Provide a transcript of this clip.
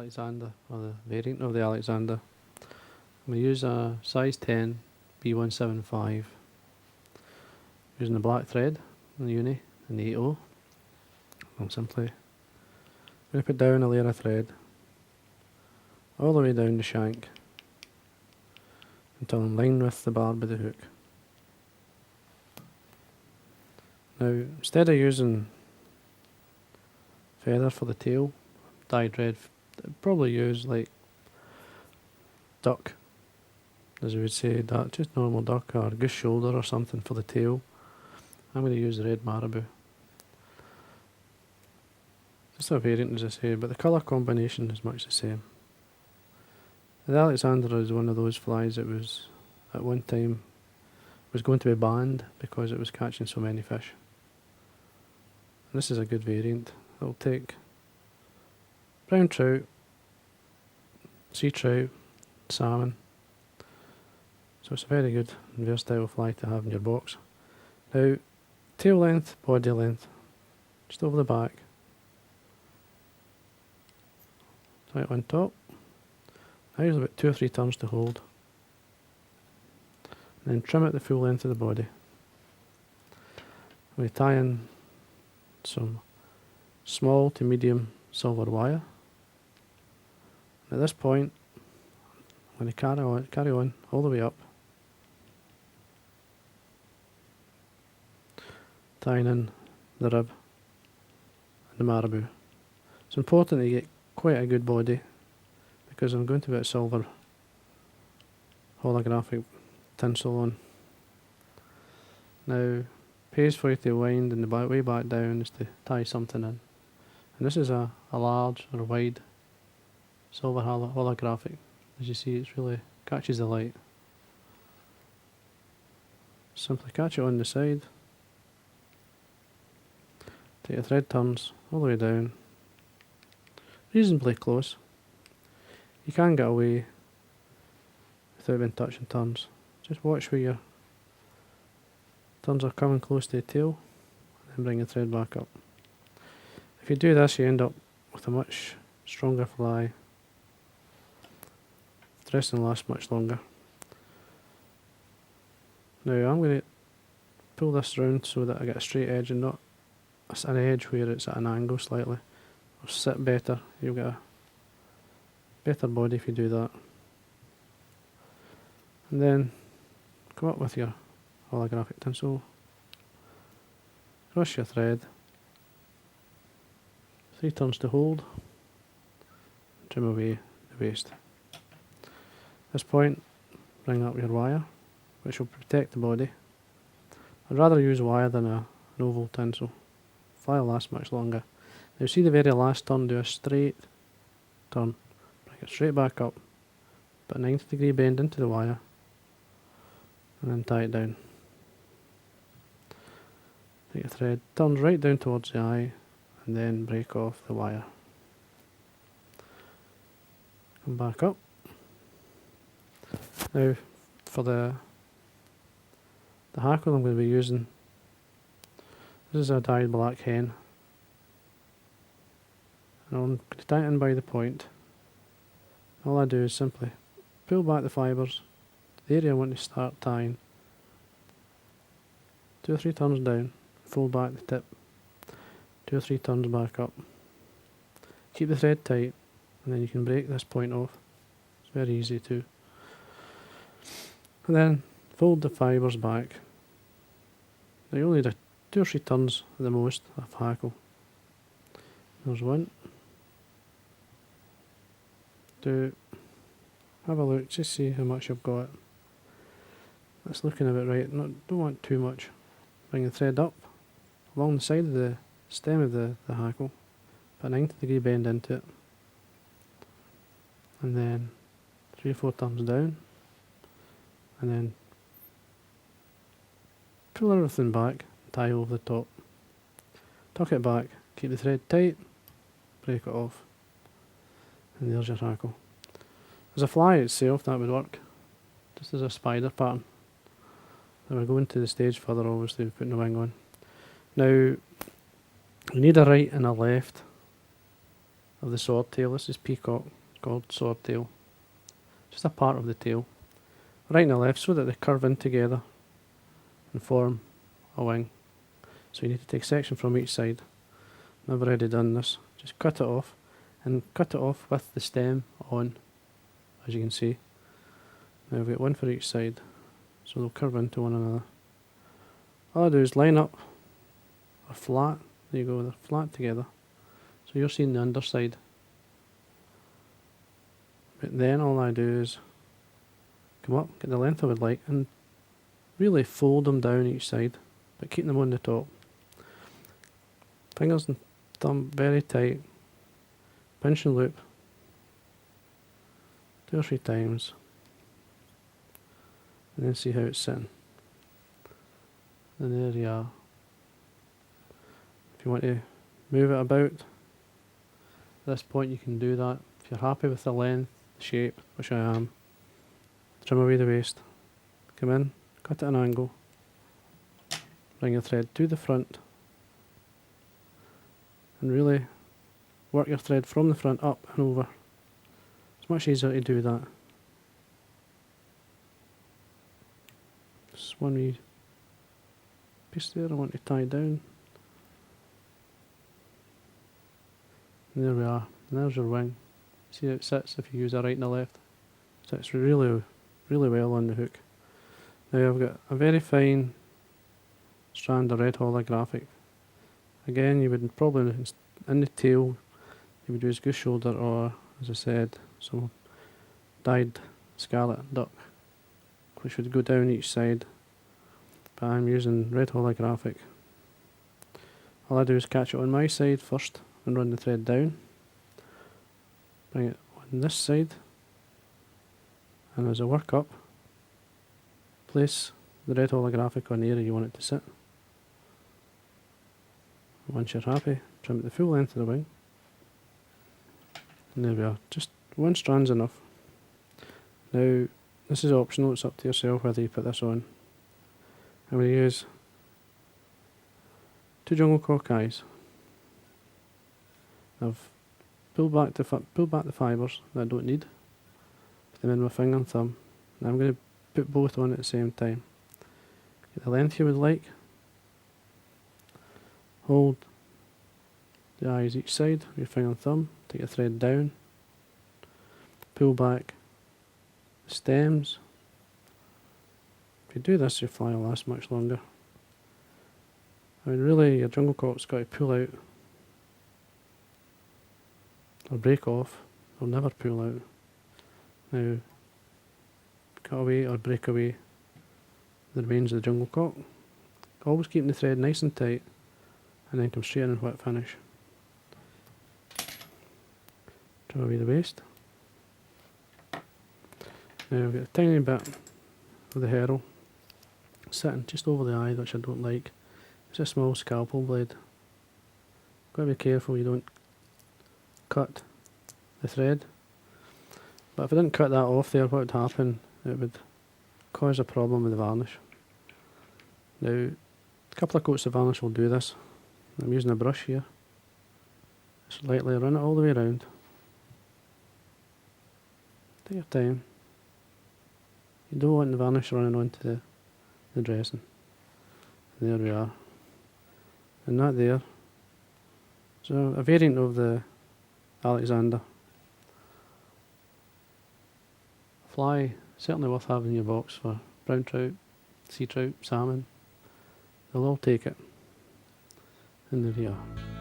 Alexandra, or the variant of the Alexandra. I'm going to use a size 10 B175 using the black thread in the uni and the 8O. I'm simply going to put down a layer of thread all the way down the shank until I'm lined with the barb of the hook. Now, instead of using feather for the tail, dyed red, I'd probably use like duck, as we would say, that just normal duck or goose shoulder or something for the tail. I'm going to use the red marabou. Just a variant, as I say, but the colour combination is much the same. The Alexandra is one of those flies that was, at one time, was going to be banned because it was catching so many fish. And this is a good variant. It'll take brown trout, sea trout, salmon. So it's a very good and versatile fly to have in your box. Now, tail length, body length, just over the back. Tie it on top. I use about 2 or 3 turns to hold. And then trim it the full length of the body. We tie in some small to medium silver wire. And at this point, I'm going to carry on all the way up, tying in the rib and the marabou. It's important that you get quite a good body because I'm going to put silver holographic tinsel on. Now, pays for you to wind and the way back down is to tie something in. And this is a large or wide silver holographic. As you see, it really catches the light. Simply catch it on the side. Take your thread turns all the way down, reasonably close. You can get away without being touching turns. Just watch where your turns are coming close to the tail, and then bring the thread back up. If you do this, you end up with a much stronger fly. The dressing lasts much longer. Now I'm going to pull this round so that I get a straight edge and not an edge where it's at an angle slightly. It'll sit better. You'll get a better body if you do that. And then come up with your holographic tinsel, cross your thread, 3 turns to hold, trim away the waste. At this point, bring up your wire, which will protect the body. I'd rather use wire than an oval tinsel. Fly will last much longer. Now see the very last turn, do a straight turn, bring it straight back up, put a 90-degree bend into the wire, and then tie it down. Take your thread, turns right down towards the eye, and then break off the wire. Come back up. Now for the hackle I'm going to be using, this is a dyed black hen. And I'm going to tie it in by the point. All I do is simply pull back the fibres, the area I want to start tying, 2 or 3 turns down, fold back the tip, 2 or 3 turns back up. Keep the thread tight, and then you can break this point off. It's very easy too. And then fold the fibres back. Now you'll need a 2 or 3 turns at the most of hackle. There's 1, 2, have a look, just see how much you've got. That's looking a bit right, don't want too much. Bring the thread up along the side of the stem of the hackle, put a 90-degree bend into it, and then 3 or 4 turns down, and then pull everything back, tie over the top, tuck it back, keep the thread tight, break it off, and there's your hackle. As a fly itself, that would work, just as a spider pattern. Then we're going to the stage further, obviously, putting the wing on. Now, you need a right and a left of the sword tail. This is peacock. called swordtail. Just a part of the tail, right and the left, so that they curve in together and form a wing. So you need to take a section from each side. I've already done this. Just cut it off, and cut it off with the stem on, as you can see. Now we've got one for each side, so they'll curve into one another. All I do is line up a flat. There you go, they're flat together. So you're seeing the underside. But then all I do is come up, get the length I would like, and really fold them down each side, but keep them on the top. Fingers and thumb very tight. Pinch and loop 2 or 3 times, and then see how it's sitting. And there you are. If you want to move it about, at this point you can do that. If you're happy with the length, the shape, which I am, trim away the waste, come in, cut at an angle, bring your thread to the front, and really work your thread from the front up and over. It's much easier to do that. Just one wee piece there I want to tie down. And there we are. And there's your wing. See how it sits if you use a right and a left. Sits really, really well on the hook. Now I've got a very fine strand of red holographic. Again, you would probably, in the tail, you would use goose shoulder or, as I said, some dyed scarlet duck, which would go down each side. But I'm using red holographic. All I do is catch it on my side first and run the thread down. Bring it on this side, and as I work up, place the red holographic on the area you want it to sit. Once you're happy, trim it the full length of the wing. And there we are, just one strand's enough. Now, this is optional, it's up to yourself whether you put this on. I'm going to use 2 jungle cock eyes. I've pulled back the fibres that I don't need, put them in my finger and thumb, and I'm going to put both on at the same time. Get the length you would like, hold the eyes each side with your finger and thumb, take your thread down, pull back the stems. If you do this, your fly will last much longer. I mean, really, your jungle cock's got to pull out or break off. They'll never pull out. Now, cut away or break away the remains of the jungle cock. Always keeping the thread nice and tight, and then come straight in and whip finish. Trim away the waste. Now I've got a tiny bit of the herald sitting just over the eye, which I don't like. It's a small scalpel blade. Got to be careful you don't cut the thread. But if I didn't cut that off there, what would happen? It would cause a problem with the varnish. Now, a couple of coats of varnish will do this. I'm using a brush here. Just lightly run it all the way around. Take your time. You don't want the varnish running onto the dressing. And there we are. And that there is a variant of the Alexandra. Fly, certainly worth having in your box for brown trout, sea trout, salmon. They'll all take it. And there you are.